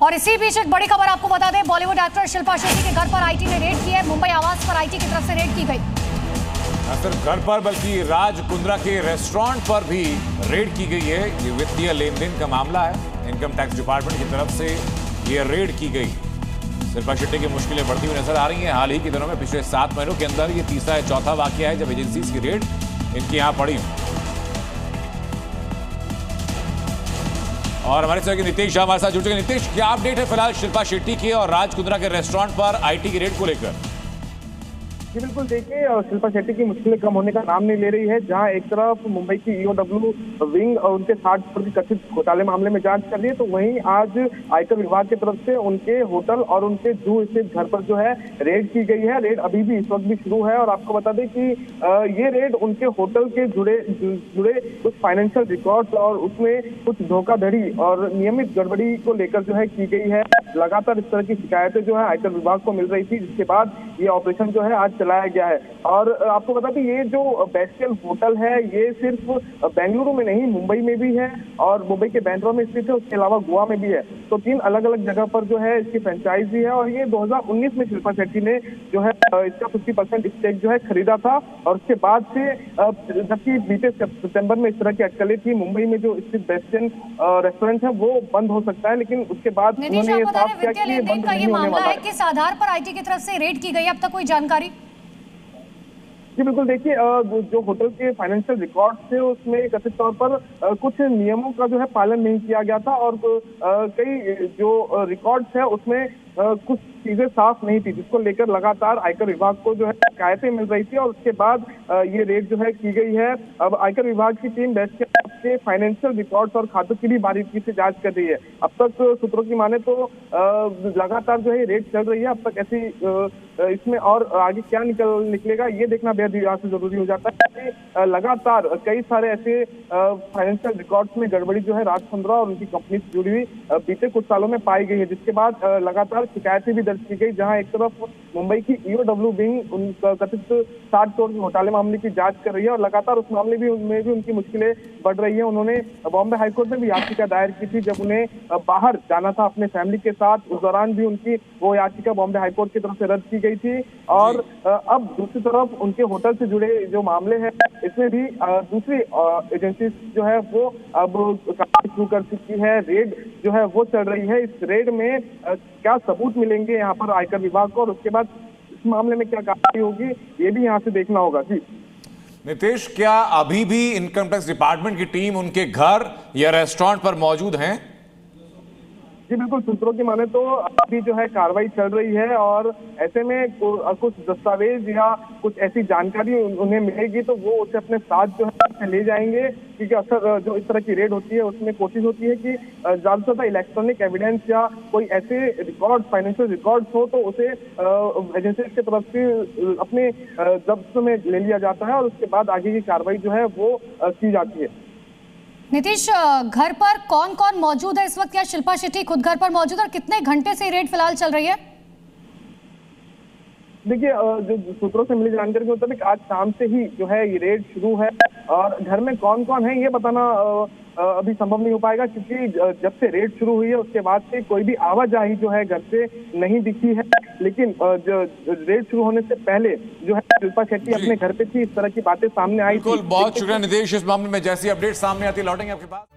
और इसी बीच एक बड़ी खबर आपको बता दें, बॉलीवुड एक्टर शिल्पा शेट्टी के घर पर आईटी ने रेड की है। मुंबई आवास पर आईटी की तरफ से रेड की गई। न सिर्फ घर पर बल्कि राज कुंद्रा के रेस्टोरेंट पर भी रेड की गई है। ये वित्तीय लेन-देन का मामला है। इनकम टैक्स डिपार्टमेंट की तरफ से ये रेड की गई। शिल्पा शेट्टी की मुश्किलें बढ़ती हुई नजर आ रही हैं। हाल ही के दिनों में पिछले 7 महीनों के अंदर ये तीसरा या चौथा वाकया है जब एजेंसीज की रेड इनके यहां पड़ी। और हमारे सहयोगी नितेश हमारे साथ जुड़ चुके हैं। नितेश, क्या अपडेट है फिलहाल शिल्पा शेट्टी के और राज कुंद्रा के रेस्टोरेंट पर आईटी की रेड को लेकर? जी बिल्कुल, देखिए शिल्पा शेट्टी की मुश्किलें कम होने का नाम नहीं ले रही है। जहां एक तरफ मुंबई की ईओडब्ल्यू विंग और उनके 60 करोड़ की कथित घोटाले मामले में जांच कर रही है, तो वहीं आज आयकर विभाग की तरफ से उनके होटल और उनके जू स्थित घर पर जो है रेड की गई है। रेड अभी भी इस वक्त भी शुरू है और आपको बता दें कि ये रेड उनके होटल के जुड़े कुछ फाइनेंशियल रिकॉर्ड्स और उसमें कुछ धोखाधड़ी और नियमित गड़बड़ी को लेकर जो है की गई है। लगातार इस तरह की शिकायतें जो है आयकर विभाग को मिल रही थी, जिसके बाद ये ऑपरेशन जो है आज चलाया गया है। और आपको बता दें ये जो बेस्टियल होटल है ये सिर्फ बेंगलुरु में नहीं, मुंबई में भी है और मुंबई के बैंड्रा में स्थित है, उसके अलावा गोवा में भी है। तो 3 अलग अलग जगह पर जो है इसकी फ्रेंचाइजी है। और ये 2019 में शिल्पा शेट्टी ने जो है इसका 50% स्टेक जो है खरीदा था। और उसके बाद से जबकि बीते सितंबर में इस तरह की अटकलें थी, मुंबई में जो स्थित बेस्टियन रेस्टोरेंट है वो बंद हो सकता है, लेकिन उसके बाद उन्होंने ये साफ किया कि ये बंद नहीं होने वाला है। किस आधार पर आईटी की तरफ से रेड की गई, अब तक कोई जानकारी? जी बिल्कुल, देखिए जो होटल के फाइनेंशियल रिकॉर्ड थे उसमें कथित तौर पर कुछ नियमों का जो है पालन नहीं किया गया था और कई जो रिकॉर्ड्स है उसमें कुछ चीजें साफ नहीं थी, जिसको लेकर लगातार आयकर विभाग को जो है शिकायतें मिल रही थी और उसके बाद ये रेड जो है की गई है। अब आयकर विभाग की टीम के फाइनेंशियल रिकॉर्ड्स और खातों की भी बारीकी से जांच कर रही है। अब तक सूत्रों की माने तो लगातार जो है रेड चल रही है। अब तक ऐसी इसमें और आगे क्या निकलेगा ये देखना बेहद यहाँ से जरूरी हो जाता है। लगातार कई सारे ऐसे फाइनेंशियल रिकॉर्ड्स में गड़बड़ी जो है राज कुंद्रा और उनकी कंपनी से जुड़ी हुई बीते कुछ सालों में पाई गई है, जिसके बाद लगातार शिकायतें भी दर्ज की गई। जहां एक तरफ मुंबई की ईओडब्ल्यू विंग उन कथित 60 करोड़ घोटाले मामले की जांच कर रही है और लगातार उस मामले में भी उनकी मुश्किलें बढ़ रही है। उन्होंने बॉम्बे हाईकोर्ट में भी याचिका दायर की थी जब उन्हें बाहर जाना था अपने फैमिली के साथ। उस दौरान भी उनकी वो याचिका बॉम्बे हाईकोर्ट की तरफ से रद्द की गई थी। और अब दूसरी तरफ उनके होटल से जुड़े जो मामले हैं इसमें भी दूसरी एजेंसी जो है वो अब कार्रवाई शुरू कर चुकी है। रेड जो है वो चल रही है। इस रेड में क्या सबूत मिलेंगे यहाँ पर आयकर विभाग को और उसके बाद इस मामले में क्या कार्रवाई होगी ये भी यहाँ से देखना होगा। जी नितेश, क्या अभी भी इनकम टैक्स डिपार्टमेंट की टीम उनके घर या रेस्टोरेंट पर मौजूद हैं? जी बिल्कुल, सूत्रों की माने तो अभी जो है कार्रवाई चल रही है और ऐसे में कुछ दस्तावेज या कुछ ऐसी जानकारी उन्हें मिलेगी तो वो उसे अपने साथ जो है ले जाएंगे, क्योंकि अक्सर जो इस तरह की रेड होती है उसमें कोशिश होती है कि ज्यादा से ज्यादा इलेक्ट्रॉनिक एविडेंस या कोई ऐसे रिकॉर्ड फाइनेंशियल रिकॉर्ड्स हो तो उसे एजेंसी की तरफ से अपने जब्त में ले लिया जाता है और उसके बाद आगे की कार्रवाई जो है वो की जाती है। नीतीश, घर पर कौन कौन मौजूद है इस वक्त? क्या शिल्पा शेट्टी खुद घर पर मौजूद है और कितने घंटे से रेड फिलहाल चल रही है? देखिए जो सूत्रों से मिली जानकारी के मुताबिक आज शाम से ही जो है ये रेड शुरू है और घर में कौन कौन है ये बताना अभी संभव नहीं हो पाएगा, क्योंकि जब से रेड शुरू हुई है उसके बाद से कोई भी आवाजाही जो है घर से नहीं दिखी है। लेकिन जो रेड शुरू होने से पहले जो है शिल्पा शेट्टी अपने घर पे थी, इस तरह की बातें सामने आई। बिल्कुल, बहुत शुक्रिया नितेश। इस मामले में जैसी अपडेट सामने आती लौटेंगे आपके पास।